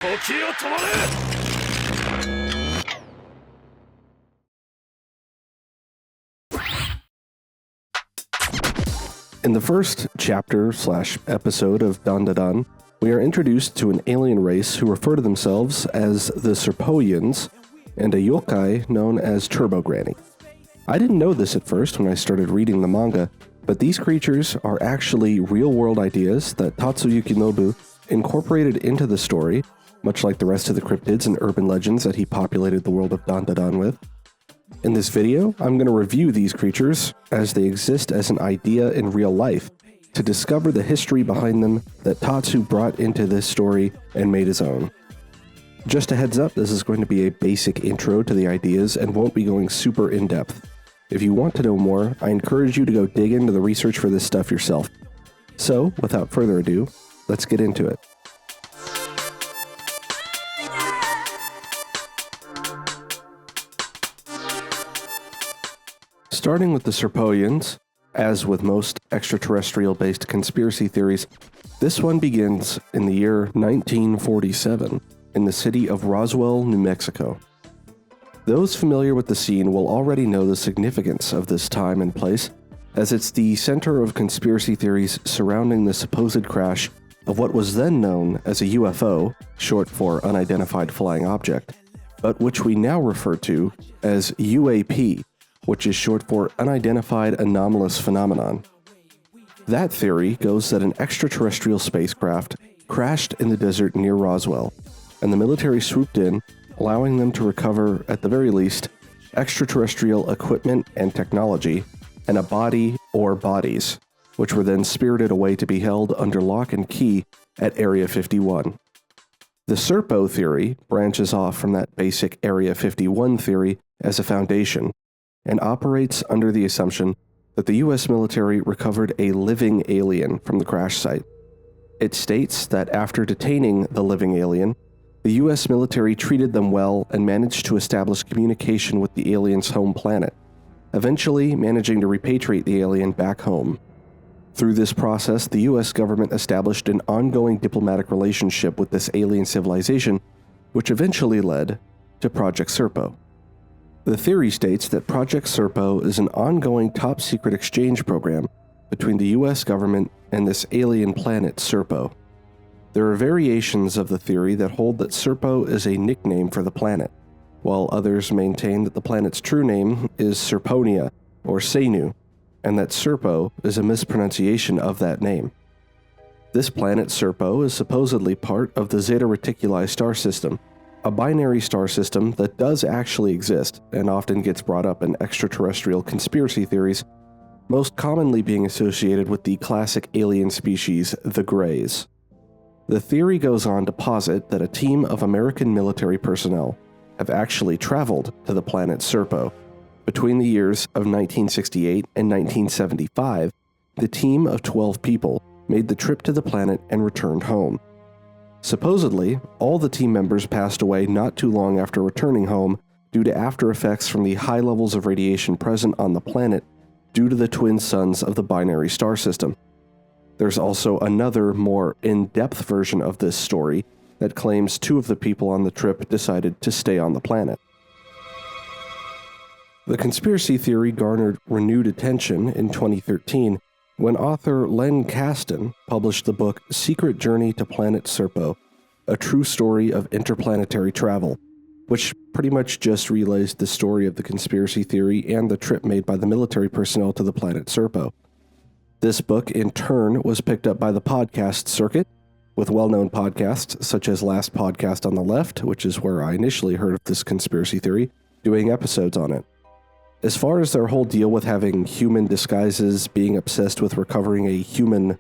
時を止まれ。 In the first chapter/episode of Dandadan, we are introduced to an alien race who refer to themselves as the Serpoians and a yokai known as Turbo Granny. I didn't know this at first when I started reading the manga, but these creatures are actually real-world ideas that Tatsuyuki Nobu incorporated into the story, much like the rest of the cryptids and urban legends that he populated the world of Dandadan with. In this video, I'm going to review these creatures as they exist as an idea in real life, to discover the history behind them that Tatsu brought into this story and made his own. Just a heads up, this is going to be a basic intro to the ideas and won't be going super in-depth. If you want to know more, I encourage you to go dig into the research for this stuff yourself. So, without further ado, let's get into it. Starting with the Serpoians, as with most extraterrestrial-based conspiracy theories, this one begins in the year 1947 in the city of Roswell, New Mexico. Those familiar with the scene will already know the significance of this time and place, as it's the center of conspiracy theories surrounding the supposed crash of what was then known as a UFO, short for Unidentified Flying Object, but which we now refer to as UAP, which is short for Unidentified Anomalous Phenomenon. That theory goes that an extraterrestrial spacecraft crashed in the desert near Roswell, and the military swooped in, allowing them to recover, at the very least, extraterrestrial equipment and technology, and a body or bodies, which were then spirited away to be held under lock and key at Area 51. The Serpo theory branches off from that basic Area 51 theory as a foundation, and operates under the assumption that the US military recovered a living alien from the crash site. It states that after detaining the living alien, the US military treated them well and managed to establish communication with the alien's home planet, eventually managing to repatriate the alien back home. Through this process, the US government established an ongoing diplomatic relationship with this alien civilization, which eventually led to Project Serpo. The theory states that Project Serpo is an ongoing top-secret exchange program between the US government and this alien planet Serpo. There are variations of the theory that hold that Serpo is a nickname for the planet, while others maintain that the planet's true name is Serponia, or Senu, and that Serpo is a mispronunciation of that name. This planet Serpo is supposedly part of the Zeta Reticuli star system, a binary star system that does actually exist and often gets brought up in extraterrestrial conspiracy theories, most commonly being associated with the classic alien species, the Greys. The theory goes on to posit that a team of American military personnel have actually traveled to the planet Serpo. Between the years of 1968 and 1975, the team of 12 people made the trip to the planet and returned home. Supposedly, all the team members passed away not too long after returning home due to after effects from the high levels of radiation present on the planet due to the twin suns of the binary star system. There's also another, more in-depth version of this story that claims 2 of the people on the trip decided to stay on the planet. The conspiracy theory garnered renewed attention in 2013 when author Len Kasten published the book Secret Journey to Planet Serpo, a true story of interplanetary travel, which pretty much just relays the story of the conspiracy theory and the trip made by the military personnel to the planet Serpo. This book, in turn, was picked up by the podcast circuit, with well-known podcasts such as Last Podcast on the Left, which is where I initially heard of this conspiracy theory, doing episodes on it. As far as their whole deal with having human disguises, being obsessed with recovering a human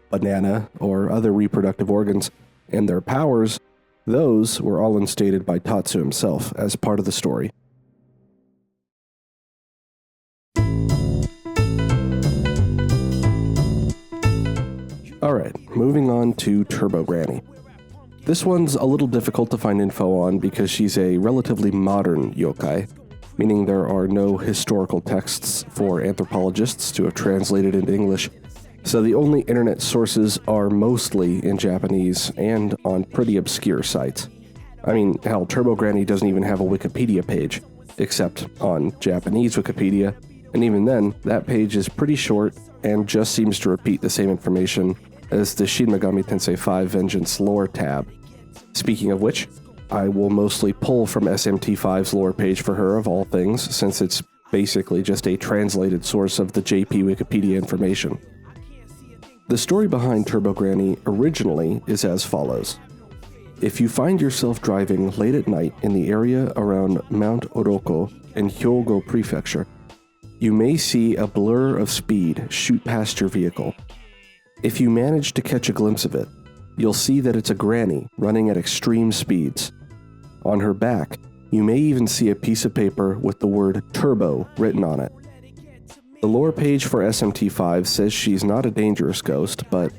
banana or other reproductive organs, and their powers, those were all instated by Tatsu himself as part of the story. Alright, moving on to Turbo Granny. This one's a little difficult to find info on because she's a relatively modern yokai, meaning there are no historical texts for anthropologists to have translated into English, So the only internet sources are mostly in Japanese and on pretty obscure sites. I mean, hell, Turbo Granny doesn't even have a Wikipedia page, except on Japanese Wikipedia, and even then, that page is pretty short and just seems to repeat the same information as the Shin Megami Tensei 5 Vengeance lore tab. Speaking of which, I will mostly pull from SMT5's lore page for her of all things, since it's basically just a translated source of the JP Wikipedia information. The story behind Turbo Granny originally is as follows. If you find yourself driving late at night in the area around Mount Oroko in Hyogo Prefecture, you may see a blur of speed shoot past your vehicle. If you manage to catch a glimpse of it, you'll see that it's a granny running at extreme speeds. On her back, you may even see a piece of paper with the word Turbo written on it. The lore page for SMT5 says she's not a dangerous ghost, but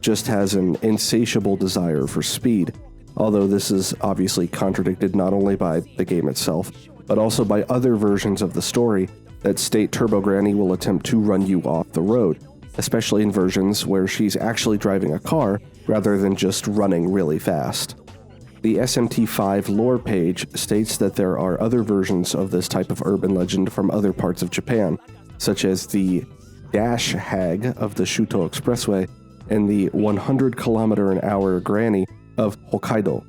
just has an insatiable desire for speed, although this is obviously contradicted not only by the game itself, but also by other versions of the story that state Turbo Granny will attempt to run you off the road, especially in versions where she's actually driving a car rather than just running really fast. The SMT5 lore page states that there are other versions of this type of urban legend from other parts of Japan, such as the Dash Hag of the Shuto Expressway and the 100-km/h granny of Hokkaido.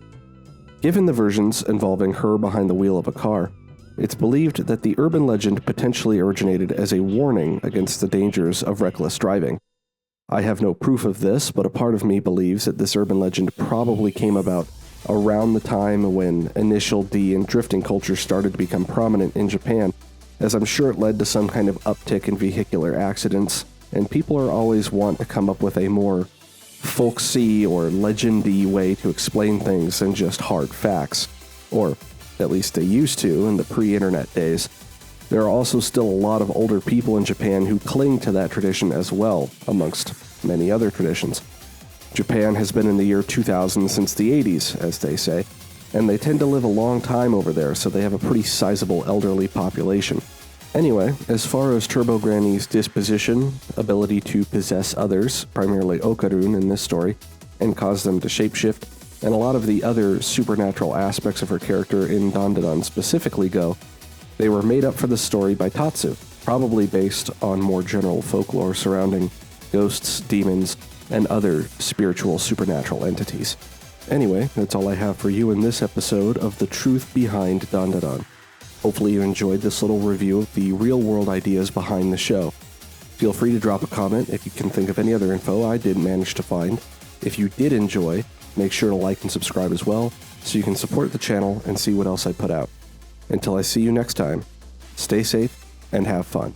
Given the versions involving her behind the wheel of a car, it's believed that the urban legend potentially originated as a warning against the dangers of reckless driving. I have no proof of this, but a part of me believes that this urban legend probably came about around the time when Initial D and drifting culture started to become prominent in Japan, as I'm sure it led to some kind of uptick in vehicular accidents, and people are always want to come up with a more folksy or legendy way to explain things than just hard facts, or at least they used to in the pre-internet days. There are also still a lot of older people in Japan who cling to that tradition as well, amongst many other traditions. Japan has been in the year 2000 since the 80s, as they say, and they tend to live a long time over there, so they have a pretty sizable elderly population. Anyway, as far as Turbo Granny's disposition, ability to possess others, primarily Okarun in this story, and cause them to shapeshift, and a lot of the other supernatural aspects of her character in Dandadan specifically go, they were made up for the story by Tatsu, probably based on more general folklore surrounding ghosts, demons, and other spiritual supernatural entities. Anyway, that's all I have for you in this episode of The Truth Behind Dandadan. Hopefully you enjoyed this little review of the real-world ideas behind the show. Feel free to drop a comment if you can think of any other info I didn't manage to find. If you did enjoy, make sure to like and subscribe as well, so you can support the channel and see what else I put out. Until I see you next time, stay safe and have fun.